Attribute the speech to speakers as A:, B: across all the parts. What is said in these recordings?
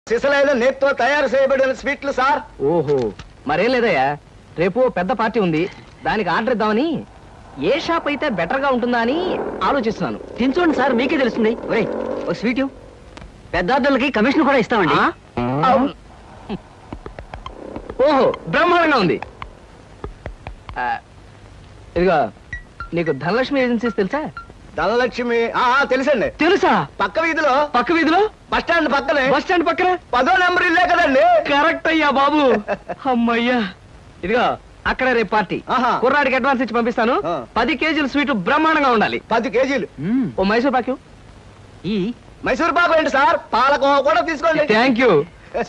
A: సిసలైన నేతితో తయారు చేయబడిన స్వీట్లు సార్.
B: ఓహో, మరేం లేదయ్యా, రేపు పెద్ద పార్టీ ఉంది, దానికి ఆర్డర్ ఇద్దామని. ఏ షాప్ అయితే బెటర్ గా ఉంటుందా అని ఆలోచిస్తున్నాను.
C: తినచూడండి సార్, మీకే తెలుస్తుంది. ఒరేయ్, ఒక స్వీట్ పెద్ద ఆర్డర్లకి కమిషన్ కూడా ఇస్తామండి.
B: ఓహో, బ్రహ్మాండంగా ఉంది. ఇదిగో, నీకు ధనలక్ష్మి ఏజెన్సీస్ తెలుసా?
A: ధనలక్ష్మి తెలుసండి.
B: తెలుసా?
A: పక్క వీధిలో బస్ స్టాండ్ పక్కనే.
B: బస్ స్టాండ్ పక్కన
A: 10వ నెంబర్ ఇల్లే కదండి.
B: కరెక్ట్ అయ్యా బాబు. అమ్మయ్యా, ఇదిగో అక్కడ రేపు పార్టీ. కుర్రాడికి అడ్వాన్స్ ఇచ్చి పంపిస్తాను. 10 కేజీలు స్వీట్ బ్రహ్మాండంగా ఉండాలి.
A: 10 కేజీలు.
B: ఓ మైసూర్ పాకు.
C: ఈ
A: మైసూర్ పాకు ఏంటి సార్, పాలకోవ కూడా తీసుకోండి.
B: Thank you.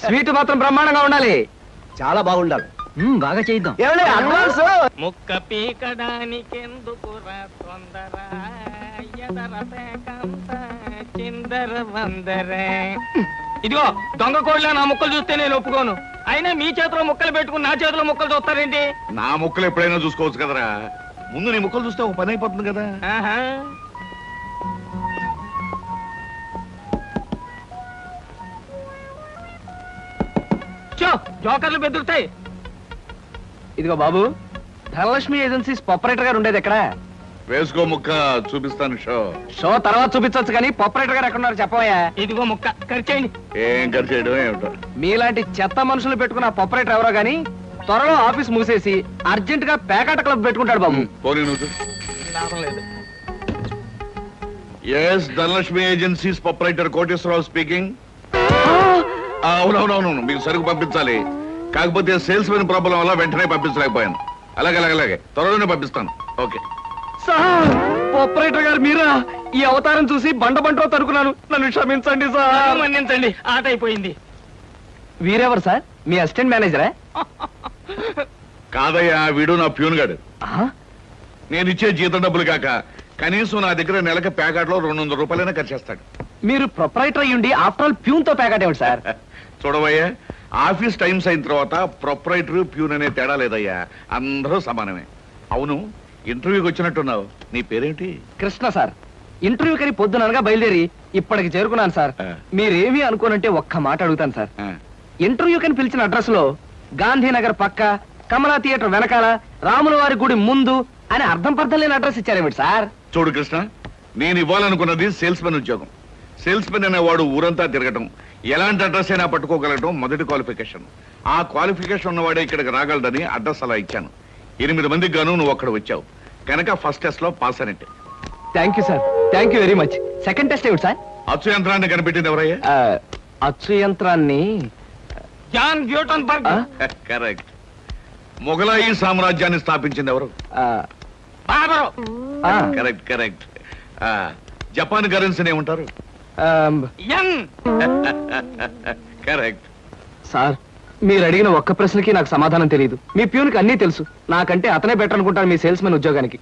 B: స్వీట్ మాత్రం బ్రహ్మాండంగా ఉండాలి.
A: చాలా బాగుండాలి.
C: బాగా చేద్దాం.
A: ఏమండి అడ్వాన్స్?
D: ముక్క పీకడానికెందుకురా తొందర, ఎదర పేకంత చిందర వందర. ఇదిగో దొంగ కోళ్ళ నా ముక్కలు చూస్తే నేను ఒప్పుకోను. అయినా మీ చేతిలో ముక్కలు పెట్టుకుని నా చేతిలో ముక్కలు చూస్తారేంటి?
E: నా ముక్కలు ఎప్పుడైనా చూసుకోవచ్చు కదరా, ముందు నీ ముక్కలు చూస్తే ఒక పని అయిపోతుంది కదా.
D: జోకర్లు బెదురుతాయి.
B: ఇదిగో బాబు, ధనలక్ష్మి ఏజెన్సీస్ ప్రొపరేటర్ గారు ఉండేది ఎక్కడ?
E: వేసుకో ముక్క, చూపిస్తాను.
B: షో తర్వాత చూపించవచ్చు కానీ ప్రొపరేటర్ గారు ఎక్కడ ఉన్నారు చెప్పవయ్యా.
D: ఇదిగో ముక్క ఖర్చేయండి.
E: ఏం ఖర్చు చేయడం ఏమిటో.
B: మీలాంటి చెత్త మనుషులు పెట్టుకున్న ప్రొపరేటర్ ఎవరో గానీ త్వరలో ఆఫీస్ మూసేసి అర్జెంట్ గా పేకాట క్లబ్ పెట్టుకుంటాడు బాబు.
E: పోనీ నువ్వు.
D: లాభం లేదు.
E: Yes, Dhanalakshmi agencies proprietor Koteswara Rao speaking. అవునవునవును, మీకు సరుకు పంపించాలి, కాకపోతే సేల్స్ మెన్ ప్రాబ్లం వల్ల వెంటనే పంపించలేకపోయాను. అలాగే త్వరలోనే పంపిస్తాను. ఓకే
B: సార్, ప్రొపరేటర్ గారు మీరా? ఈ అవతారం చూసి బండలో తరుకున్నాను, నన్ను క్షమించండి సార్.
D: మన్నించండి, ఆట అయిపోయింది.
B: వీరెవరు సార్? మీ అసిస్టెంట్ మేనేజరా?
E: కాదయ్యా, వీడు నా ప్యూన్ గాడు. నేను ఇచ్చే జీతం డబ్బులు కాక కనీసం నా దగ్గర నెలకి ప్యాకెట్లో 200 రూపాయలైనా ఖర్చు చేస్తాడు.
B: మీరు ప్రొపరేటర్ అయ్యుండి ఆఫ్టర్ ఆల్ ప్యూన్ తో ప్యాకెట్ ఏమిటి సార్?
E: చూడవయ్యా, ఆఫీస్ టైమ్స్ అయిన తర్వాత ప్రొపరేటర్ ప్యూన్ అనే తేడా లేదయ్యా, అందరూ సమానమే. అవును, ఇంటర్వ్యూకి వచ్చినట్టున్నావు, నీ పేరేంటి?
B: కృష్ణ సార్. ఇంటర్వ్యూ కని పొద్దుననగా బయలుదేరి ఇప్పటికి చేరుకున్నాను సార్. మీరేమీ అనుకోనంటే ఒక్క మాట అడుగుతాను సార్. ఇంటర్వ్యూ కని పిలిచిన అడ్రస్ లో గాంధీనగర్ పక్క, కమలా థియేటర్ వెనకాల, రాముల వారి గుడి ముందు అని అర్థం పర్థం లేని అడ్రస్ ఇచ్చారేమిటి సార్?
E: చూడు కృష్ణ, నేను ఇవ్వాలనుకున్నది సేల్స్ మెన్ ఉద్యోగం. సేల్స్ మెన్ అనేవాడు ఊరంతా తిరగటం, ఎలాంటి అడ్రస్ అయినా పట్టుకోగలగటం మొదటి క్వాలిఫికేషన్. ఆ క్వాలిఫికేషన్ ఉన్నవాడే ఇక్కడికి రాగలడని అడ్రస్ అలా ఇచ్చాను. 8 మందికి గాను నువ్వు అక్కడ వచ్చావు కనుక ఫస్ట్ టెస్ట్ లో పాస్ అనేట్టు.
B: Thank you sir, thank you very much. Second test ఏమిటి సార్?
E: అచ్చు యంత్రాన్ని కనిపెట్టింది ఎవరయ్యా?
B: అచ్చు యంత్రాన్ని
D: జాన్ గ్యూటన్బర్గ్.
E: కరెక్ట్. మొఘలాయి సామ్రాజ్యాన్ని స్థాపించింది ఎవరు?
D: బాబరు.
E: కరెక్ట్. జపాన్ కరెన్సీని ఏమంటారు?
D: యం.
E: కరెక్ట్.
B: సార్, మీరు అడిగిన ఒక్క ప్రశ్నకి నాకు సమాధానం తెలియదు. మీ ప్యూన్కి అన్నీ తెలుసు, నాకంటే అతనే బెటర్ అనుకుంటాను మీ సేల్స్ మెన్ ఉద్యోగానికి.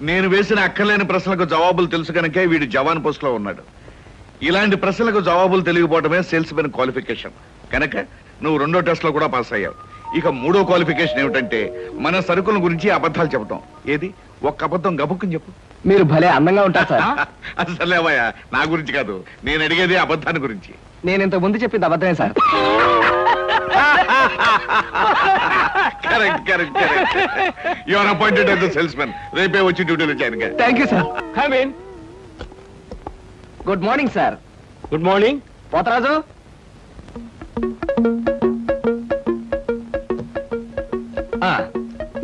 E: నేను వేసిన అక్కర్లేని ప్రశ్నలకు జవాబులు తెలుసు కనుకే వీడు జవాన్ పోస్ట్ లో ఉన్నాడు. ఇలాంటి ప్రశ్నలకు జవాబులు తెలియకపోవడమే సేల్స్ మెన్ క్వాలిఫికేషన్. కనుక నువ్వు 2వ టెస్ట్ లో కూడా పాస్ అయ్యావు. ఇక 3వ క్వాలిఫికేషన్ ఏమిటంటే మన సరుకుల గురించి అబద్ధాలు చెప్పటం. ఏది, ఒక్క అబద్ధం గబుక్కుని చెప్పు.
B: మీరు భలే అందంగా ఉంటారు సార్.
E: అసలేవయ్యా, నా గురించి కాదు, నేను అడిగేది అబద్ధాన్ని గురించి.
B: నేను ఇంతకు ముందు చెప్పింది అబద్ధమే sir.
E: Correct. You are appointed as the salesmen. రేపే వచ్చి డ్యూటీలో జాయిన్ గా.
B: Thank you sir.
D: Come in.
B: Good morning sir.
D: Good morning.
B: Potharaju,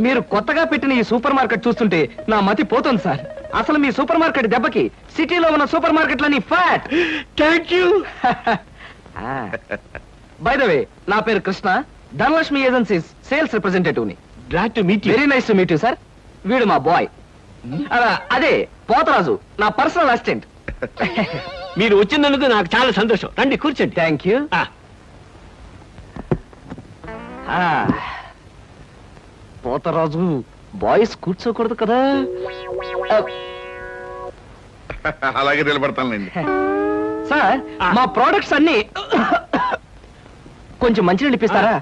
B: మీరు కొత్తగా పెట్టిన ఈ సూపర్ మార్కెట్ చూస్తుంటే నా మతి పోతుంది సార్. అసలు మీ సూపర్ మార్కెట్ దెబ్బకి సిటీలో ఉన్న సూపర్ మార్కెట్లన్నీ fat.
D: Thank you.
B: By the way, నా పేరు Krishna, Dhanalakshmi agencies sales representative ని.
D: Glad to meet you.
B: Very nice to meet you sir. వీడు మా బాయ్. అదే పోతరాజు, నా పర్సనల్ అసిస్టెంట్.
D: మీరు వచ్చినందుకు నాకు చాలా సంతోషం. రండి కూర్చోండి.
B: Thank you. పోతరాజు, బాయ్స్ కూర్చోకూడదు కదా?
E: అలాగే నిలబడతానులేండి.
B: సార్, మా ప్రోడక్ట్స్ అన్ని కొంచెం మంచినీళ్ళు ఇప్పిస్తారా?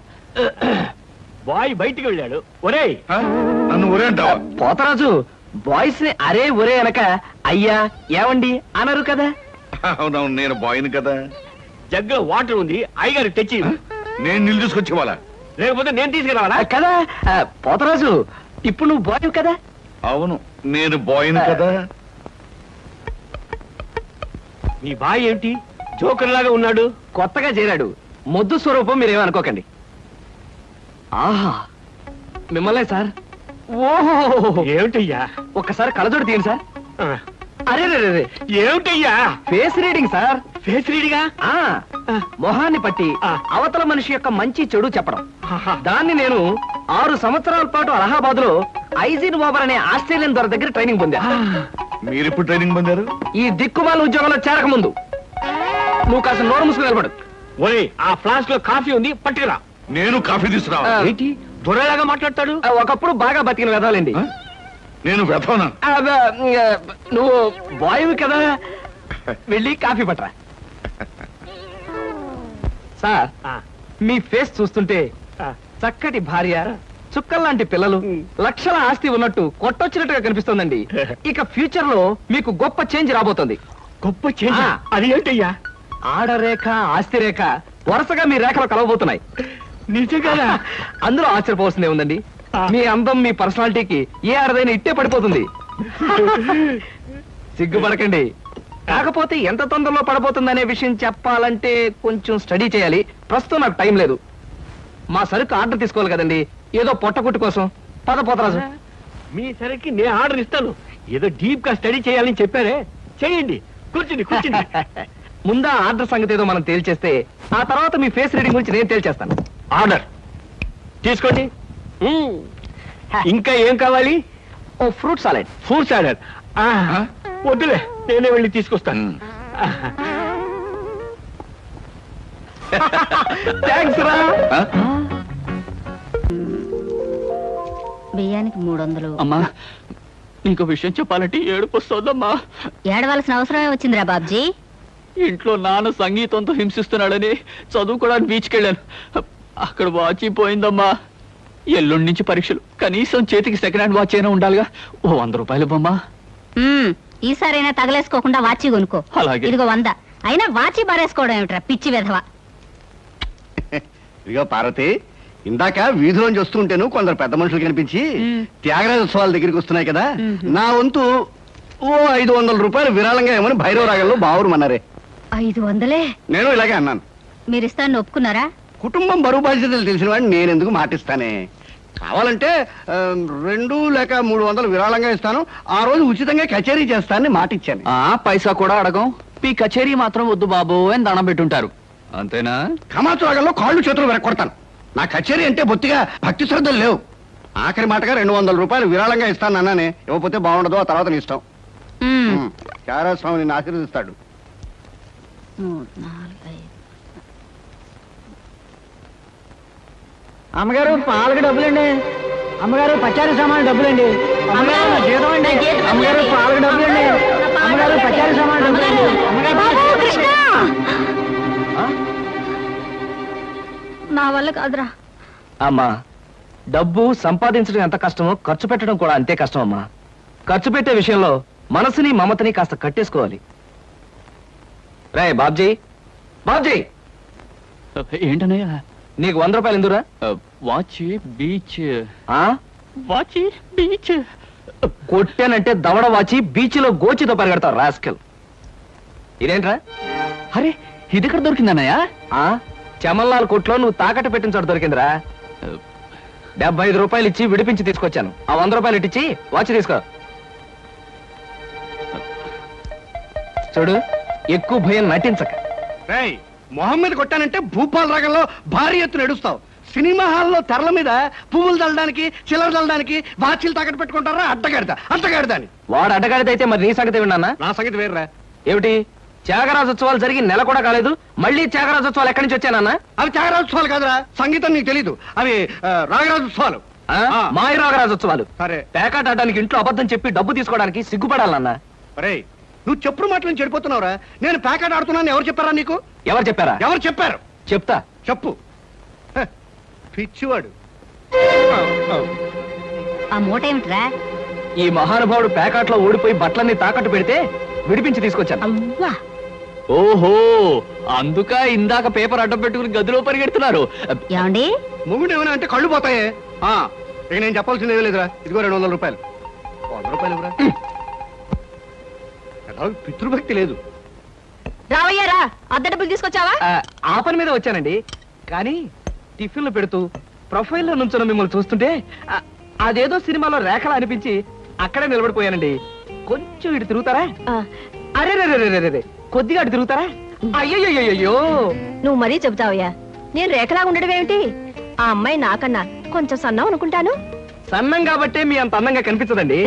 D: బాయ్ బయటికి వెళ్ళాడు. ఒరేయ్,
E: నన్ను ఒరే అంటావా?
B: పోతరాజు, బాయ్స్ ని అరే ఒరే అనక అయ్యా ఏమండి అనరు కదా?
E: అవునవును, నేను బాయ్ని కదా.
F: జగ్గులో వాటర్ ఉంది, అయ్యగారు తెచ్చి
E: నేను నీళ్ళు తీసుకొచ్చేవాళ్ళ.
F: లేకపోతే నేను తీసుకురావాలా?
B: కదా పోతరాజు, ఇప్పుడు నువ్వు బాయ్ కదా.
E: అవును, నేను బాయ్ని కదా.
F: మీ బాయ్ ఏంటి జోకర్ లాగా ఉన్నాడు?
B: కొత్తగా చేరాడు, మొద్దు స్వరూపం మీరేమనుకోకండి. ఆహా, మిమ్మల్నే సార్. ఓహో,
F: ఏమిటయ్యా?
B: ఒక్కసారి కళ్ళజోడు తీయండి సార్.
F: ఆ,
B: అరే రే రే,
F: ఏమిటయ్యా?
B: Face reading sir.
F: ఫేస్ రీడిగా?
B: ఆ మొహాన్ని పట్టి
F: ఆ.
B: అవతల మనిషి యొక్క మంచి చెడు చెప్పడం.
F: ఆహా.
B: దాన్ని నేను 6 సంవత్సరాల పాటు అలహాబాద్ లో ఐజిన్ ఓవర్ అనే ఆస్ట్రేలియన్ దొర దగ్గర ట్రైనింగ్ పొందా.
E: మీరు ఇప్పుడు ట్రైనింగ్ పొందారు?
B: ఈ దిక్కుమాల ఉద్యోగంలో చేరక ముందు. నువ్వు కాస్త నోరు ముసుగు నిలబడు.
F: ఒరే, ఆ ఫ్లాస్క్ లో కాఫీ ఉంది, పట్టుకురా.
E: నేను కాఫీ తీసుకురావా?
B: ఆ.
F: ఏంటి దొరలాగా మాట్లాడతాడు?
B: ఒకప్పుడు బాగా బతికిన వెదవాలండి.
E: నేను వెతవనా?
B: నువ్వు బాయ్ కదా, వెళ్ళి కాఫీ పట్టరా. సార్,
F: ఆ,
B: మీ ఫేస్ చూస్తుంటే
F: ఆ.
B: చక్కటి భార్య, చుక్కల్లాంటి పిల్లలు, లక్షల ఆస్తి ఉన్నట్టు కొట్టొచ్చినట్టుగా కనిపిస్తోందండి. ఇక ఫ్యూచర్ లో మీకు గొప్ప చేంజ్ రాబోతుంది.
F: గొప్ప చేంజ్.
B: ఆ.
F: అది ఏంటయ్యా?
B: ఆడరేఖ, ఆస్తి రేఖ వరుసగా మీ రేఖలు కలవబోతున్నాయి.
F: నిజంగా?
B: అందులో ఆశ్చర్యపోవాల్సిందే ఉందండి.
F: ఆ.
B: మీ అందం, మీ పర్సనాలిటీకి ఏ ఆడదైనా ఇట్టే పడిపోతుంది. సిగ్గుపడకండి. కాకపోతే ఎంత తొందరలో పడబోతుందనే విషయం చెప్పాలంటే కొంచెం స్టడీ చేయాలి. ప్రస్తుతం నాకు టైం లేదు. మా సరుకు ఆర్డర్ తీసుకోవాలి కదండి, ఏదో పొట్టకుట్టు కోసం. పద పోతరాజు.
F: మీ సరికి నేను ఆర్డర్ ఇస్తాను. ఏదో డీప్ గా స్టడీ చేయాలని చెప్పారే, చేయండి. కూర్చుని కూర్చుని.
B: ముందా ఆర్డర్ సంగతి ఏదో మనం తేల్చేస్తే ఆ తర్వాత మీ ఫేస్ రీడింగ్ గురించి నేను తేల్చేస్తాను.
F: ఆర్డర్ తీసుకోండి. ఇంకా ఏం కావాలి?
B: ఓ ఫ్రూట్ సాలెడ్.
F: Fruit salad. వద్దులే, నేనే వెళ్ళి తీసుకొస్తాను.
B: థ్యాంక్స్ రా.
G: బియ్యానికి 300.
H: అమ్మా, నీకు విషయం చెప్పాలంటే ఏడుపు వస్తుందమ్మా.
G: ఏడవలసిన అవసరమే వచ్చిందిరా బాబ్జీ.
H: ఇంట్లో నాన్న సంగీతంతో హింసిస్తున్నాడని చదువుకోవడానికి బీచ్కి వెళ్ళాను. అక్కడ వాచ్ పోయిందమ్మా. ఎల్లుండి నుంచి పరీక్షలు, కనీసం చేతికి సెకండ్ హ్యాండ్ వాచ్ అయినా ఉండాలిగా. ఓ 100 రూపాయలు బొమ్మా.
G: ఈసారైనా తగలేసుకోకుండా వాచి కొనుక్కో.
H: అలాగే.
G: ఇదిగో 100. అయినా వాచి బారేసుకోవడం ఏమిట్రా పిచ్చి విధవ.
A: ఇదిగో పార్వతి, ఇందాక వీధిలోంచి వస్తుంటేను కొందరు పెద్ద మనుషులు కనిపించి త్యాగరాజోత్సవాల దగ్గరికి వస్తున్నాయి కదా, నా వంతు ఓ 500 రూపాయలు విరాళంగా ఏమని భైరవ రాగంలో బావురమన్నారే.
G: 500?
A: నేను ఇలాగే అన్నాను.
G: మీరిస్తాను ఒప్పుకున్నారా?
A: కుటుంబం బరువు బాధ్యతలు తెలిసిన వాడిని నేను ఎందుకు మాటిస్తానే. కావాలంటే 2 లేక 300 విరాళంగా ఇస్తాను, ఆ రోజు ఉచితంగా కచేరీ చేస్తానని మాటిచ్చాను.
H: పైసా కూడా అడగం. మీ కచేరీ మాత్రం వద్దు బాబు అని దండం పెట్టుంటారు, అంతేనా?
A: కమాతు రాగంలో కాళ్ళు చేతులు వెరకొడతాను. నా కచేరీ అంటే బొత్తిగా భక్తి శ్రద్ధలు లేవు. ఆఖరి మాటగా 200 రూపాయలు విరాళంగా ఇస్తాను అన్నానే. ఇవ్వకపోతే బాగుండదు, ఆ తర్వాత నీ ఇష్టం. త్యాగరాజ స్వామి నిన్ను ఆశీర్వదిస్తాడు.
G: 3, 4, 5.
C: అమ్మగారు పాలకు డబ్బులండి. అమ్మగారు పచారీ సామాన్ డబ్బులండి. అమ్మగారు నా జీతం అండి. అమ్మగారు పాలకు డబ్బులండి. అమ్మగారు పచారీ సామాన్ డబ్బులండి.
G: బాబు, కృష్ణ! నా వల్ల కాదురా.
B: అమ్మా, డబ్బు సంపాదించడం ఎంత కష్టమో ఖర్చు పెట్టడం కూడా అంతే కష్టం అమ్మా. ఖర్చు పెట్టే విషయంలో మనసుని మమతని కాస్త కట్టేసుకోవాలి. రే బాబ్జీ, బాబ్జీ,
H: ఏంటనయ్యా?
B: నీకు 100 రూపాయలు ఎందురా?
H: Watch beach.
B: ఆ?
H: వాచ్ బీచ్
B: కొట్టానంటే దవడ వాచి బీచ్లో గోచితో పరిగెడతావు రాస్కెల్. ఇదేంట్రా?
H: అరే, ఇది ఎక్కడ దొరికిందన్నయ్యా?
B: ఆ చమల్లాల్ కొట్లో నువ్వు తాకట్టు పెట్టిన చోట దొరికిందిరా. 75 రూపాయలు ఇచ్చి విడిపించి తీసుకొచ్చాను. ఆ 100 రూపాయలు ఇట్టించి వాచ్ తీసుకో. చూడు, ఎక్కువ భయం నటించక.
A: రేయ్, మొహం మీద కొట్టానంటే భూపాల్ రాగంలో భారీ ఎత్తున ఎడుస్తావు. సినిమా హాల్లో తెరల మీద పువ్వులు చల్లడానికి, చిల్లర చల్లడానికి వాచీలు తాకట్టు పెట్టుకుంటారా? అడ్డగాడిదా అని.
B: వాడు అడ్డగాడిదైతే మరి నీ సంగతి విన్నానా?
A: నా సంగతి వేర్రా.
B: ఏమిటి, త్యాగరాజోత్సవాలు జరిగి నెల కూడా కాలేదు, మళ్ళీ త్యాగరాజోత్సవాలు ఎక్కడి నుంచి వచ్చానన్నా?
A: అవి త్యాగరాజోత్సవాలు కాదురా, సంగీతం నీకు తెలీదు. అవి రాగరాజోత్సవాలు.
B: మాయ రాగరాజోత్సవాలు.
A: సరే,
B: పేకాట ఆడడానికి ఇంట్లో అబద్ధం చెప్పి డబ్బు తీసుకోవడానికి సిగ్గుపడాలన్నా.
A: రే, నువ్వు చెప్పుడు మాటలను చెడిపోతున్నావురా. నేను ప్యాకెట్ ఆడుతున్నాను ఎవరు చెప్పారా నీకు?
B: ఎవరు చెప్పారా?
A: ఎవరు చెప్పారు?
B: చెప్తా.
A: చెప్పు. పిచ్చివాడు.
G: ఆ మూట ఏమిట్రా?
B: ఈ మహానుభావుడు పేకాట్లో ఓడిపోయి బట్టలన్నీ తాకట్టు పెడితే విడిపించి తీసుకొచ్చాను.
G: అవ్వా,
H: ఓహో అందుక ఇందాక పేపర్ అడ్డం పెట్టుకుని గదిలో పరిగెడుతున్నారు.
G: ఏమండి
A: మొగుడు ఏమైనా అంటే కళ్ళు పోతాయే. ఇక నేను చెప్పాల్సింది ఏమీ లేదురా. ఇదిగో 200 రూపాయలు. 100 రూపాయలు ఇవ్వరా. పితృభక్తి లేదు.
G: రావయ్యారా అద్దె డబ్బులు తీసుకొచ్చావా?
B: ఆ పని మీద వచ్చానండి. కానీ టిఫిన్లు పెడుతూ ప్రొఫైల్లో నుంచున్న మిమ్మల్ని చూస్తుంటే అదేదో సినిమాలో రేఖలా అనిపించి అక్కడే నిలబడిపోయానండి. కొంచెం ఇటు తిరుగుతారా? అరే కొద్దిగా అటు తిరుగుతారా? అయ్యో
G: నువ్వు మరీ చెబుతావయ్యా. నేను రేఖలా ఉండడం ఏమిటి? ఆ అమ్మాయి నాకన్నా కొంచెం సన్నం అనుకుంటాను.
B: సన్నం కాబట్టే మీ అంత అందంగా కనిపించదండి.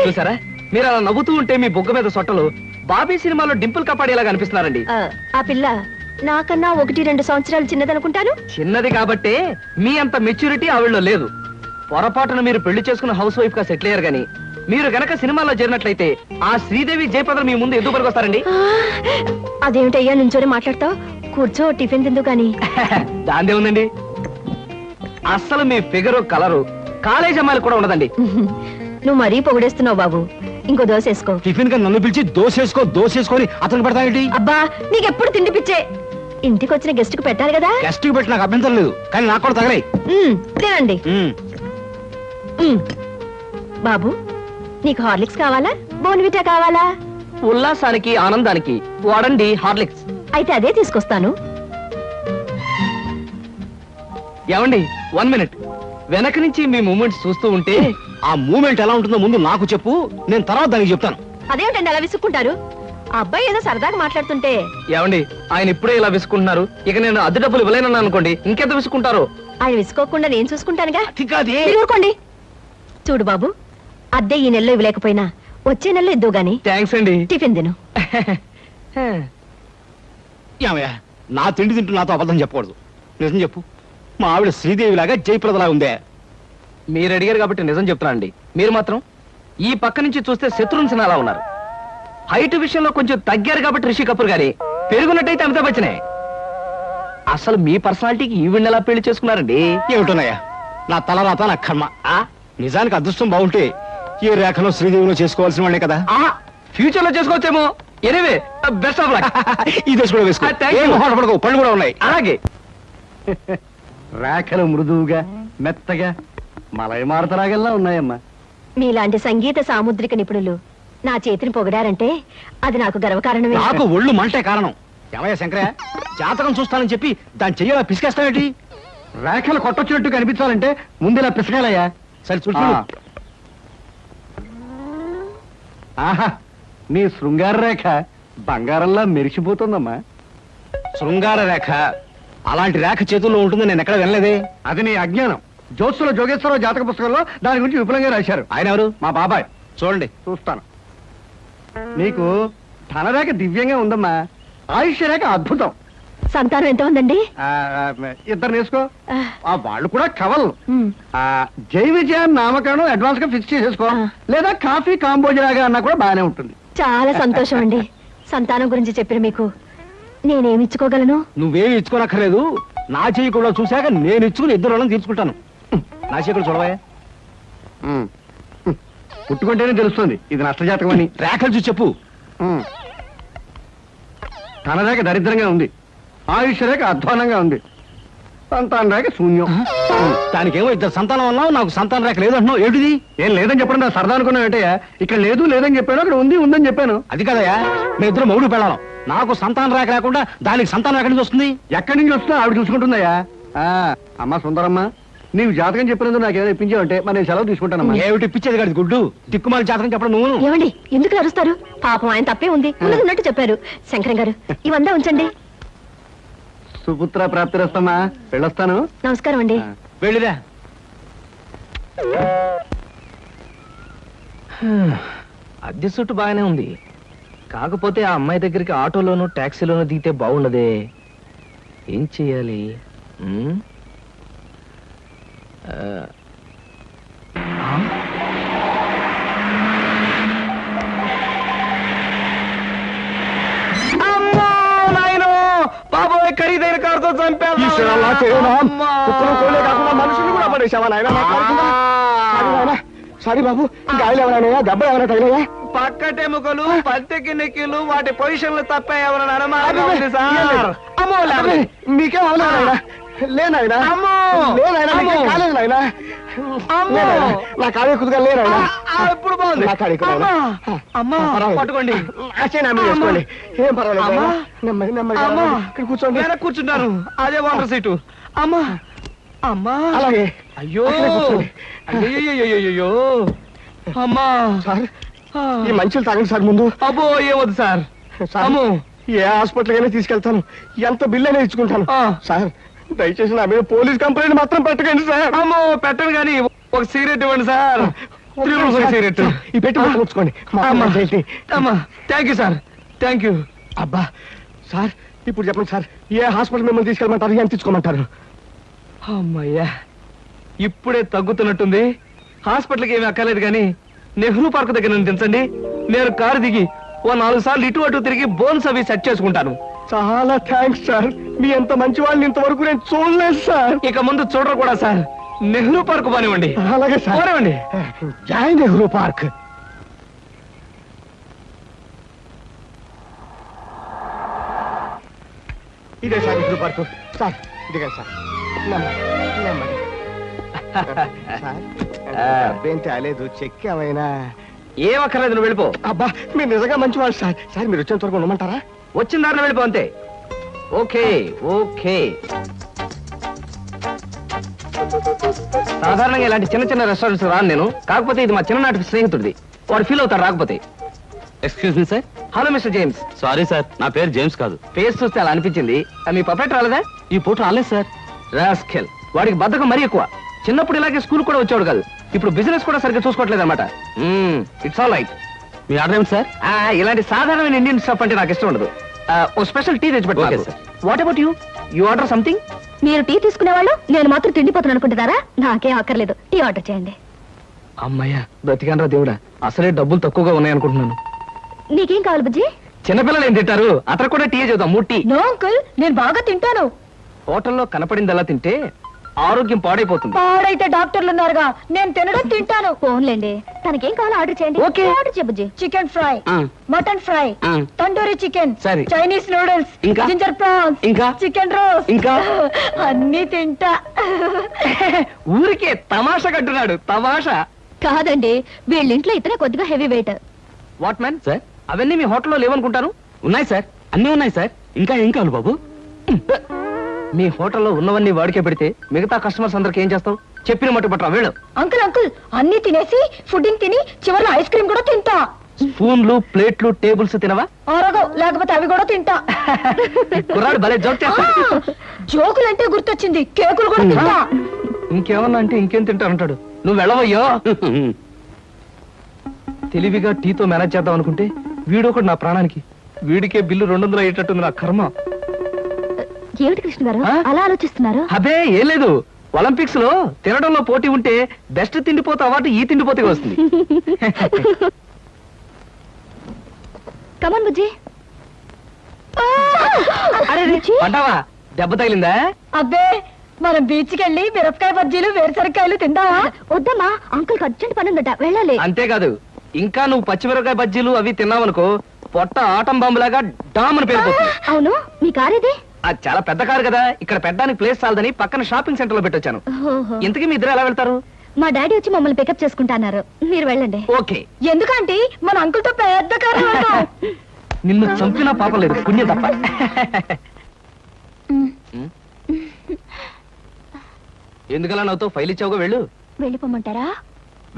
B: చూసారా మీరు అలా నవ్వుతూ ఉంటే మీ బొగ్గ మీద సొట్టలు బాబీ సినిమాలో డింపుల్ కపాడేలా కనిపిస్తున్నారండి.
G: ఆ పిల్ల నాకన్నా 1-2 సంవత్సరాలు చిన్నదనుకుంటాను.
B: చిన్నది కాబట్టే మీ అంత మెచ్యూరిటీ ఆవిడలో లేదు. పొరపాటున మీరు పెళ్లి చేసుకున్న హౌస్ వైఫ్ గా సెటిల్ అయ్యారు గాని మీరు గనక సినిమాలో చేరినట్లయితే ఆ శ్రీదేవి జయప్రద మీ ముందు ఎందుకు పనికొస్తారండి?
G: అదేమిటయ్యా నుంచోనే మాట్లాడతావు? కూర్చో, టిఫిన్ తిందు గాని.
B: దాందే ఉందండి. అస్సలు మీ ఫిగరు కలరు కాలేజ్ అమ్మాయిలు కూడా ఉండదండి.
G: నువ్వు మరీ పొగిడేస్తున్నావు బాబు. ఇంకో దోశ వేసుకో.
C: టిఫిన్ గా నన్ను పిలిచి దోసేసుకొని అతను పెడతావేంటి?
G: అబ్బా నీకెప్పుడు తిండి పిచ్చే. ఇంటికి వచ్చిన గెస్ట్ కు పెట్టాలి కదా.
C: గెస్ట్ కి పెట్టి నాకు అభ్యంతరం లేదు, కానీ నాకు కూడా తగలే.
G: తినండి. బాబు నీకు హార్లిక్స్ కావాలా, బోన్విటా కావాలా?
B: ఉల్లాసానికి ఆనందానికి వాడండి హార్లిక్స్.
G: అయితే అదే తీసుకొస్తాను.
B: ఏమండి 1 మినిట్. వెనక నుంచి మీ మూమెంట్స్ చూస్తూ ఉంటే
C: ఆ మూమెంట్ ఎలా ఉంటుందో ముందు నాకు చెప్పు, నేను తర్వాత దానికి చెప్తాను.
G: అదేమిటండి అలా విసుక్కుంటారు? ఆ అబ్బాయి ఏదో సరదాగా మాట్లాడుతుంటే.
B: ఏమండి ఆయన ఇప్పుడే ఇలా విసుకుంటున్నారు. ఇక నేను అద్దె డబ్బులు ఇవ్వలేనన్నా అనుకోండి ఇంకెంత విసుకుంటారు.
G: ఆయన విసుకోకుండా నేను చూసుకుంటానుగా.
C: అది
G: మీరు ఊరుకోండి. చూడు బాబు, అద్దె ఈ నెలలో ఇవ్వలేకపోయినా వచ్చే నెలలో ఇద్దు గాని.
B: థ్యాంక్స్ అండి.
G: టిఫిన్ తిను.
C: ఏమయ్యా, నా తిండి తింటూ నాతో అబద్ధం చెప్పకూడదు. నిజం చెప్పు, మా ఆవిడ శ్రీదేవి లాగా జయప్రదలా ఉందే?
B: మీరు అడిగారు కాబట్టి నిజం చెప్తున్నా అండి. మీరు మాత్రం ఈ పక్క నుంచి చూస్తే శత్రుఘ్న సిన్హా అలా ఉన్నారు. హైట్ విషయంలో కొంచెం తగ్గారు కాబట్టి రిషి కపూర్ గారి, పెరుగున్నట్టయితే అమితాబ్ బచ్చనే. అసలు మీ పర్సనాలిటీకి ఈవిడ్ని ఎలా పెళ్లి చేసుకున్నారండి?
C: ఏమిటోనయ్యా, నా తలరాత నా కర్మ. నిజానికి అదృష్టం బాగుంటే ఏ రేఖలో శ్రీదేవిలో చేసుకోవాల్సిన వాళ్ళే కదా.
B: ఫ్యూచర్ లో చేసుకోవచ్చేమో. Anyway best of luck.
C: ఈ దశ కూడా వేసుకో. ఏం మొహాట పడకు, పళ్ళు కూడా ఉన్నాయి.
B: అలాగే.
A: రేఖలు మృదువుగా మెత్తగా మలయమారుతరాగల్లా ఉన్నాయమ్మా.
G: మీలాంటి సంగీత సాముద్రిక నిపుణులు నా చేతిని పొగిడారంటే అది నాకు గర్వకారణమే.
C: నాకు ఒళ్ళు మంటే కారణం. ఏమయ్యా శంకరయ్య, జాతకం చూస్తానని చెప్పి దాన్ని చెయ్యాలా పిసికేస్తావేంటి?
A: రేఖలు కొట్టొచ్చినట్టు కనిపించాలంటే ముందులా పిసకాలయ్యా.
C: సరే చూడు.
A: ఆహా, నీ శృంగార రేఖ బంగారంలా మెరిసిపోతుందమ్మా.
C: శృంగార రేఖ అలాంటి రేఖ చేతుల్లో ఉంటుందని నేను ఎక్కడ వినలేదే.
A: అది నీ అజ్ఞానం. జ్యోత్సుల జోగేశ్వరరావు జాతక పుస్తకంలో దాని గురించి విపులంగా రాశారు.
C: ఆయన ఎవరు?
A: మా బాబాయ్.
C: చూడండి.
A: చూస్తాను. నీకు ధనరేఖ దివ్యంగా ఉందమ్మా. ఆయుష్ రేఖ అద్భుతం.
G: సంతానం ఎంత ఉందండి?
A: 2 నేసుకో. వాళ్ళు కూడా కవల్.
G: ఉమ్.
A: జై విజయాన్ నామకరణం అడ్వాన్స్ గా ఫిక్స్ చేసేసుకో. లేదా కాఫీ కాంబోజరాగా అన్నా కూడా బాగానే ఉంటుంది.
G: చాలా సంతోషం అండి. సంతానం గురించి చెప్పిన మీకు నేనేమి ఇచ్చుకోగలను?
C: నువ్వేమి ఇచ్చుకోనక్కర్లేదు. నా చెయ్యి కూడా చూశాక నేను ఇచ్చుకుని 2 రోజులను తీర్చుకుంటాను. నా చెయ్యి కూడా చూడవా.
A: పుట్టుకుంటేనే తెలుస్తుంది ఇది నష్టజాతకం అని.
C: రేఖలు చూసి చెప్పు.
A: ధనరేఖ దరిద్రంగా ఉంది. ఆయుష్ రేఖ అధ్వానంగా ఉంది. సంతాన రేఖ శూన్యం.
C: దానికేమో 2 సంతానం అన్నావు, నాకు సంతాన రేఖ లేదు అంటున్నావు. ఏమిటిది?
A: ఏం లేదని చెప్పడం నా సరదా అనుకున్నావు ఏంటయ్యా? ఇక్కడ లేదు లేదని చెప్పాను, అక్కడ ఉంది ఉందని చెప్పాను.
C: అది కదయ్యా, మీ ఇద్దరు మౌడు పెళ్ళాం. నాకు సంతాన రేఖ లేకుండా దానికి సంతానం ఎక్కడి నుంచి వస్తుంది?
A: ఎక్కడి నుంచి వస్తుందో ఆవిడ చూసుకుంటుందయ్యా. అమ్మా సుందరమ్మ, నీవు జాతకం చెప్పినందుకు నాకేదో ఇప్పించావంటే మరి నేను సెలవు తీసుకుంటానమ్మా.
C: ఏమిటి ఇప్పించేది కాదు గుడ్డు, దిక్కుమాలి జాతకం చెప్పడం నువ్వు.
G: ఏమండి ఎందుకు అరుస్తారు? పాపం ఆయన తప్పే ఉంది, ఉన్నట్టు చెప్పారు. శంకరం గారు ఇవంతా ఉంచండి.
A: సుపుత్ర ప్రాప్తిరస్తమ్మా, వెళ్ళొస్తాను.
G: నమస్కారం అండి.
C: వెళ్ళిరా.
B: అద్దె చుట్టు బాగానే ఉంది. కాకపోతే ఆ అమ్మాయి దగ్గరికి ఆటోలోను టాక్సీలోను దిగితే బాగుండదే. ఏం చెయ్యాలి? బాబోయ్, ఖరీదైన కారుతో చంపాను.
A: మనుషులు కూడా పడేసావా నాయన? సారీ బాబు గాయలు ఎవరైనా దెబ్బ ఎవరైనా తగిలాయా
B: పక్కటెముకలు పత్తికి నెక్కిలు వాటి పొజిషన్లు తప్ప ఎవరైనా అనుమానం ఉంది సార్. అమ్మో, లేవండి.
A: మీకేం అవలేదా లేనాయనా
B: అమ్మో.
A: లేనాయనా మీకేం
B: అమ్మో.
A: కాలేదు నాయనా
B: అమ్మో.
A: లేనాయనా, నా కాడే కుదుగా లేనాయనా
B: ఇప్పుడు బాగుంది.
A: నా కాడే కుదుగా
B: అమ్మా, పట్టుకోండి.
A: వేసుకోండి ఏం పర్వాలేదు
B: అమ్మా.
A: నాయనా. నెమ్మది నెమ్మది
B: అమ్మా.
A: ఇక్కడ కూర్చోండి
B: వెనక్కి కూర్చుంటాను. అదే వాటర్ సీటు. అమ్మా, అమ్మా.
A: అలాగే
B: అయ్యో,
A: అక్కడే కూర్చోండి.
B: అయ్యో, అమ్మా.
A: సార్ ఈ మంచులు తాగండి సార్ ముందు
B: అబ్బో, ఏమొద్దు సార్.
A: సార్,
B: అమ్మో.
A: ఏ హాస్పిటల్ అయినా తీసుకెళ్తాను ఎంత బిల్ అయినా ఇచ్చుకుంటాను
B: ఆ.
A: సార్ దయచేసి నా మీద పోలీస్ కంప్లైంట్ మాత్రం పెట్టకండి సార్
B: అమ్మో, పెట్టను కానీ ఒక సిగరెట్ ఇవ్వండి సార్. 3 సిగరెట్.
A: ఈ పెట్టి ముట్టుకోండి
B: అమ్మా, అమ్మా, thank you sir, thank you.
A: అబ్బా సార్ ఇప్పుడు చెప్పండి సార్ ఏ హాస్పిటల్ మిమ్మల్ని తీసుకెళ్ళమంటారు ఎంత తీసుకోమంటారు
B: అమ్మయ్యా, ఇప్పుడే తగ్గుతున్నట్టుంది. హాస్పిటల్కి ఏమీ అక్కర్లేదు కానీ నెహ్రూ పార్క్ దగ్గర నన్ను దించండి. నేను కారు దిగి ఓ 4 సార్లు ఇటు అటు తిరిగి బోన్స్ అవి సెట్ చేసుకుంటాను.
A: చాలా థ్యాంక్స్ సార్ మీ ఎంత మంచి వాళ్ళని ఇంతవరకు నేను చూడలేదు సార్
B: ఇక ముందు చూడరు కూడా సార్. నెహ్రూ పార్క్ పోనివ్వండి.
A: అలాగే సార్
B: పోనివ్వండి.
A: జై నెహ్రూ పార్క్ ఇదే సార్ నెహ్రూ పార్క్ సార్ దిగండి సార్ నెమ్మది నెమ్మది సార్ డబ్బేం తేలేదు చెక్ ఏమైనా
B: ఏం అక్కర్లేదు, నువ్వు వెళ్ళిపో.
A: అబ్బా మీరు నిజంగా మంచివాళ్ళు సార్ సార్ మీరు వచ్చేంత వరకు ఉండమంటారా
B: వచ్చిన దారిలో వెళ్ళిపో అంతే. Okay okay. సాధారణంగా ఇలాంటి చిన్న చిన్న రెస్టారెంట్స్ రాను నేను. కాకపోతే ఇది మా చిన్ననాటి స్నేహితుడిది. వాడు ఫీల్ అవుతాడు రాకపోతే.
H: Excuse me sir.
B: Hello mister James.
H: Sorry sir, నా పేరు జేమ్స్ కాదు.
B: ఫేస్ చూస్తే అలా అనిపించింది. మీ పర్ఫెక్ట్ రాలేదా?
H: ఈ పూట రాలేదు సార్.
B: రాస్కెల్, వాడికి బద్ధకం మరీ ఎక్కువ. చిన్నప్పుడు ఇలాగే స్కూల్ కూడా వచ్చాడు కాదు. ఇప్పుడు బిజినెస్ కూడా సరిగ్గా చూసుకోవట్లేదు అనమాట. It's all right.
H: Me order ఏమిటి సార్?
B: ఇలాంటి సాధారణమైన ఇండియన్ స్టఫ్ అంటే నాకు ఇష్టం ఉండదు. ఓ స్పెషల్ టీ తెచ్చి
H: Okay,
B: పెట్టు.
H: sir.
B: What about you? You order something?
G: మీరు టీ తీసుకునేవాళ్ళు నేను మాత్రం తిండిపోతాను అనుకుంటున్నారా? నాకేం అక్కర్లేదు, టీ ఆర్డర్ చేయండి.
B: అమ్మయ్యా, బ్రతికానరా దేవుడా. అసలే డబ్బులు తక్కువగా ఉన్నాయనుకుంటున్నాను.
G: నీకేం కావాలి బుజ్జి?
B: చిన్నపిల్లలు ఏం తింటారు? అతను కూడా టీ చేద్దాం. 3 టీ.
G: నో అంకుల్, నేను బాగా తింటాను.
B: హోటల్లో కనపడింది అలా తింటే ఆరోగ్యం పాడైపోతుంది.
G: పాడైతే డాక్టర్లు ఉన్నారుగా, నేను తినడం తింటాను. ఫోన్లేండి, తనకేం కావాలో ఆర్డర్ చేయండి.
B: Okay.
G: ఆర్డర్ చేయ బుజ్జి. చికెన్ ఫ్రై,
B: ఆ.
G: మటన్ ఫ్రై,
B: ఆ.
G: తండూరి చికెన్,
B: సరే.
G: చైనీస్ నూడిల్స్,
B: ఇంకా?
G: జింజర్ ప్రాన్స్,
B: ఇంకా?
G: చికెన్ రోస్ట్,
B: ఇంకా?
G: అన్ని తింటా.
B: ఊరికే తమాషా కట్టున్నాడు. తమాషా
G: కాదండి, వీళ్ళింట్లో ఇతనే కొద్దిగా heavy weight.
B: What man
H: sir?
B: అవన్నీ మీ హోటల్లో లేవనుకుంటాను.
H: ఉన్నాయి సార్, అన్నీ ఉన్నాయి సార్. ఇంకా ఏం కావాలి బాబు?
B: మీ హోటల్లో ఉన్నవన్నీ వాడికే పెడితే మిగతా కస్టమర్స్ అందరికి ఏం చేస్తావు? చెప్పిన మట్టు పట్టరా వెళ్ళు.
G: అంకుల్ అంకుల్, అన్ని తినేసి ఫుడ్డింగ్ తిని చివరిలో ఐస్ క్రీమ్ కూడా తింటా.
B: స్పూన్లు ప్లేట్లు టేబుల్స్ తినవా?
G: ఆరగో, లేకపోతే అవి కూడా తింటా.
B: కుర్రాడు భలే జోక్ చేస్తాడు.
G: జోకులంటే గుర్తొచ్చింది, కేకులు కూడా తింటా.
B: ఇంకేమన్నా అంటే ఇంకేం తింటానంటాడు. నువ్వు వెళ్ళవయ్యో. తెలివిగా టీతో మేనేజ్ చేద్దాం అనుకుంటే వీడొకడు నా ప్రాణానికి. వీడికే బిల్లు 200 అయ్యేటట్టుంది నా కర్మ.
G: ఏమిటి కృష్ణ గారు
B: ఆ?
G: అలా ఆలోచిస్తున్నారు?
B: అదే ఏం లేదు. ఒలింపిక్స్ లో తినడంలో పోటీ ఉంటే బెస్ట్ తిండిపోతే అవార్డు ఈ తిండిపోతే వస్తుంది.
G: కమన్ బుజ్జి.
B: అరే పడ్డావా? దెబ్బ తగిలిందా?
G: అబ్బే, మనం బీచ్కి వెళ్ళి మిరపకాయ బజ్జీలు వేరుసరికాయలు తిందామా? వద్దమ్మా, అంకుల్ అర్జెంట్ పని ఉందట, వెళ్ళాలి.
B: అంతేకాదు, ఇంకా నువ్వు పచ్చిమిరపకాయ బజ్జీలు అవి తిన్నావనుకో పొట్ట ఆటం బాంబులాగా డామ్ అని పేరుపోతుంది.
G: అవును, మీ కారు ఇది?
B: అది చాలా పెద్ద కారు కదా, ఇక్కడ పెట్టడానికి ప్లేస్ చాలదని పక్కన షాపింగ్ సెంటర్ లో పెట్టొచ్చాను.
G: ఓహో.
B: ఇంతకీ మీ ఇద్దరు ఎలా వెళ్తారు?
G: మా డాడీ వచ్చి మమ్మల్ని పికప్ చేసుకుంటున్నారు, మీరు వెళ్ళండి.
B: ఓకే.
G: ఎందుకంటే మన అంకుల్ తో పెద్ద కారు.
B: నిన్ను చంపినా పాపం లేదు, పుణ్యం తప్ప. ఎందుకలా నవ్వుతో ఫైల్ ఇచ్చావుగా వెళ్ళు.
G: వెళ్ళిపోమంటారా?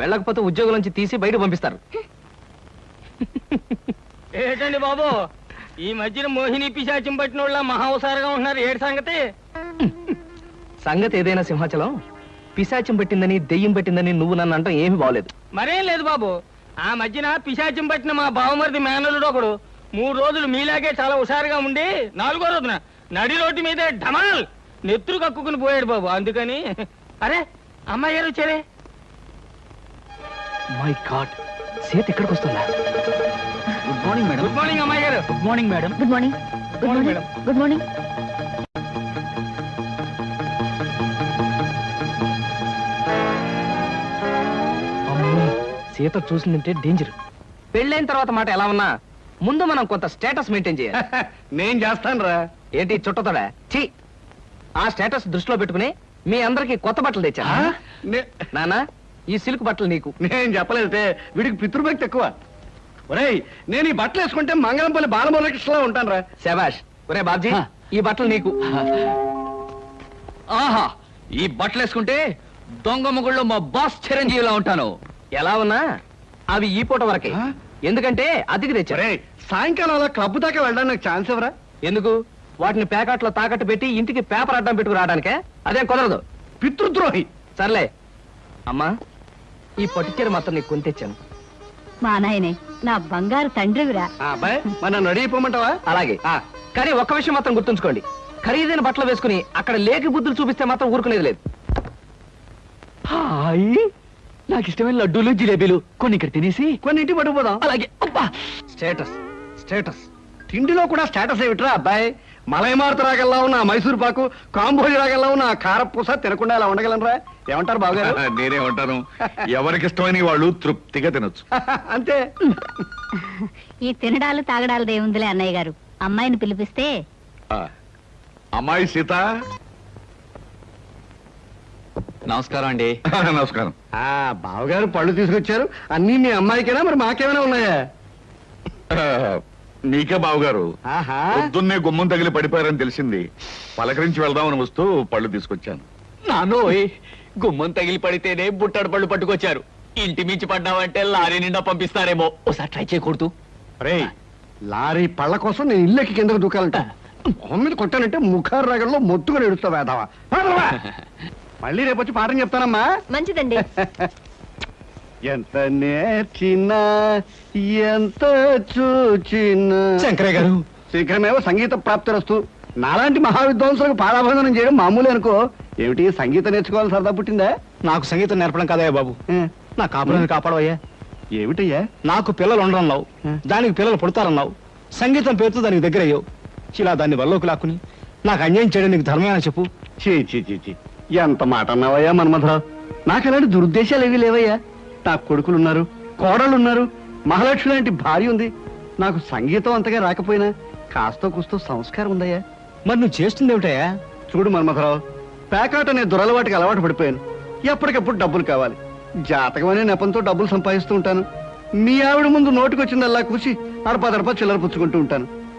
B: వెళ్ళకపోతే ఉద్యోగం నుంచి తీసి బయట పంపిస్తారు.
D: ఏంటండి బాబు, ఈ మధ్యన మోహిని పిశాచం పట్టిన వాళ్ళ మహావసారుగా ఉంటున్నారు. ఏడు సంగతి?
B: సంగతి ఏదైనా సింహాచలం, పిశాచం పెట్టిందని దెయ్యం పెట్టిందని నువ్వు నన్ను అంటాం ఏమీ బాగలేదు.
D: మరేం లేదు బాబు, ఆ మధ్యన పిశాచం పట్టిన మా బావమరిది మేనలుడు ఒకడు 3 రోజులు మీలాగే చాలా హుషారుగా ఉండి 4వ రోజున నడి రోడ్డు మీదే ఢమాల్ నెత్తురు కక్కుకుని పోయాడు బాబు. అందుకని అరే అమ్మాయి గారు వచ్చారే.
B: మై గాడ్, సీత ఇక్కడికి వస్తుందా?
H: Good morning madam.
D: Good morning అమ్మాయి గారు.
H: Good morning madam.
G: Good morning. Good
D: morning,
G: morning. Good morning.
B: అమ్మో, సీత చూసిందంటే డేంజర్. పెళ్ళైన తర్వాత మాట ఎలా ఉన్నా ముందు మనం కొంత స్టేటస్ మెయింటైన్ చేయాలి.
A: నేను చేస్తాను రా.
B: ఏంటి చుట్టతోడా? ఛీ! ఆ స్టేటస్ దృష్టిలో పెట్టుకుని మీ అందరికి కొత్త బట్టలు తెచ్చా. నానా, ఈ సిల్క్ బట్టలు నీకు.
A: నేను చెప్పలేదే, వీడికి పితృభక్తి ఎక్కువ. ఒరేయ్, నేను ఈ బట్టలు వేసుకుంటే మంగళంపల్లి బాలమురకృష్ణలా ఉంటాను రా.
B: శబాష్. ఒరే బాబ్జీ, ఈ బట్టలు నీకు.
H: ఆహా, ఈ బట్టలు వేసుకుంటే దొంగ మొగుళ్ళు మా బాస్ చిరంజీవిలా ఉంటాను.
B: ఎలా ఉన్నా అవి ఈ పూట వరకే. ఎందుకంటే అద్దెకి తెచ్చారు.
A: ఒరేయ్, సాయంకాలం అలా క్లబ్ దాకా వెళ్ళడానికి నాకు ఛాన్స్ ఎవరా?
B: ఎందుకు? వాటిని ప్యాకెట్లో తాకట్టు పెట్టి ఇంటికి పేపర్ అడ్డం పెట్టుకు రావడానికే? అదేం కుదరదు.
A: పితృద్రోహి.
B: సర్లే అమ్మా, ఈ పట్టుచీర మాత్రం నీకు కొని తెచ్చాను.
G: మా నాయనే నా బంగారు తండ్రివిరా.
A: అబ్బాయి, మరి నన్ను రెడీ అయిపోమంటావా?
B: అలాగే. కానీ ఒక్క విషయం మాత్రం గుర్తుంచుకోండి, ఖరీదైన బట్టలు వేసుకుని అక్కడ లేకి బుద్ధులు చూపిస్తే మాత్రం ఊరుకునేది లేదు.
H: హాయ్, నాకు ఇష్టమైన లడ్డూలు జిలేబీలు కొన్ని ఇక్కడ తినేసి
A: కొన్ని ఇంటికి పట్టుకుపోదాం.
H: అలాగే. అబ్బా,
B: స్టేటస్ స్టేటస్.
A: తిండిలో కూడా స్టేటస్ ఏమిట్రా అబ్బాయి? మలైమారుత రాగల్లా ఉన్న మైసూర్ పాకు, కాంబోజి రాగల్లా ఉన్న కారపూస తినకుండా ఇలా ఉండగలనరా? ఏమంటారు బావగారు?
E: నేనే ఉంటాను. ఎవరికి ఇష్టమైన వాళ్ళు తృప్తిగా తినొచ్చు.
A: అంతే.
G: ఈ తినడాలు తాగడాలు దేవుందిలే అన్నయ్య గారు. అమ్మాయిని పిలిపిస్తే
E: ఆ, అమ్మాయి సీత.
H: నమస్కారం అండి.
E: నమస్కారం.
A: బావగారు పళ్ళు తీసుకొచ్చారు. అన్నీ మీ అమ్మాయికేనా, మరి మాకేమైనా ఉన్నాయా?
E: నీకే బావగారు.
A: ఆహా.
E: పొద్దున్నే గుమ్మం తగిలి పడిపోయారని తెలిసింది. పలకరించి వెళ్దామని వస్తూ పళ్ళు తీసుకొచ్చాను.
H: నానోయ్, గుమ్మం తగిలి పడితేనే బుట్టడు పళ్ళు పట్టుకొచ్చారు. ఇంటి మించి పడ్డావంటే లారీ నిండా పంపిస్తారేమో. ఒకసారి ట్రై చేయకూడదు.
A: రేయ్, లారీ పళ్ళ కోసం నేను ఇల్లెక్కి కిందకు దూకాలంట. మొహం మీద కొట్టానంటే ముఖారు రగంలో మొత్తుగా ఎడుస్తా వేదావా. మళ్ళీ రేపు వచ్చి పాఠం చెప్తానమ్మా.
G: మంచిదండి.
A: ఎంత నేర్చినా ఎంత చూచినా.
B: శంకరయ్య గారు,
A: శీఘ్రమేవో సంగీత ప్రాప్తిరస్తు. నాలాంటి మహావిద్వాంసులకు పాదాభందనం చేయడం మామూలు అనుకో. ఏమిటి, సంగీతం నేర్చుకోవాలి సరదా పుట్టిందా?
B: నాకు సంగీతం నేర్పడం కదయ్యా బాబు, నా కాపురాన్ని కాపాడవయ్యా.
A: ఏమిటయ్యా?
B: నాకు పిల్లలు ఉండరన్నావు, దానికి పిల్లలు పుడతారన్నావు, సంగీతం పేరుతో దానికి దగ్గర అయ్యావు. ఇలా దాన్ని వల్లోకి లాక్కుని నాకు అన్యాయం చేయడం నీకు ధర్మేనా చెప్పు?
A: చీ చీ చీ చీ, ఎంత మాట అన్నావయ్యా మన్మథరావు. నాకు అలాంటి దురుద్దేశాలు ఏవీ లేవయ్యా. నాకు కొడుకులున్నారు, కోడళ్ళున్నారు, మహాలక్ష్మి లాంటి భార్య ఉంది. నాకు సంగీతం అంతగా రాకపోయినా కాస్తో కూస్తో సంస్కారం ఉందయ్యా.
B: మరి నువ్వు చేస్తుంది ఏమిటయ్యా?
A: చూడు మన్మథరావు, పేకాట అనే దురలవాటికి అలవాటు పడిపోయాను. ఎప్పటికప్పుడు డబ్బులు కావాలి. జాతకం అనే నెపంతో డబ్బులు సంపాదిస్తూ ఉంటాను. మీ ఆవిడ ముందు నోటికొచ్చిందల్లా కూసి అడపదడప చిల్లర పుచ్చుకుంటూ ఉంటాను.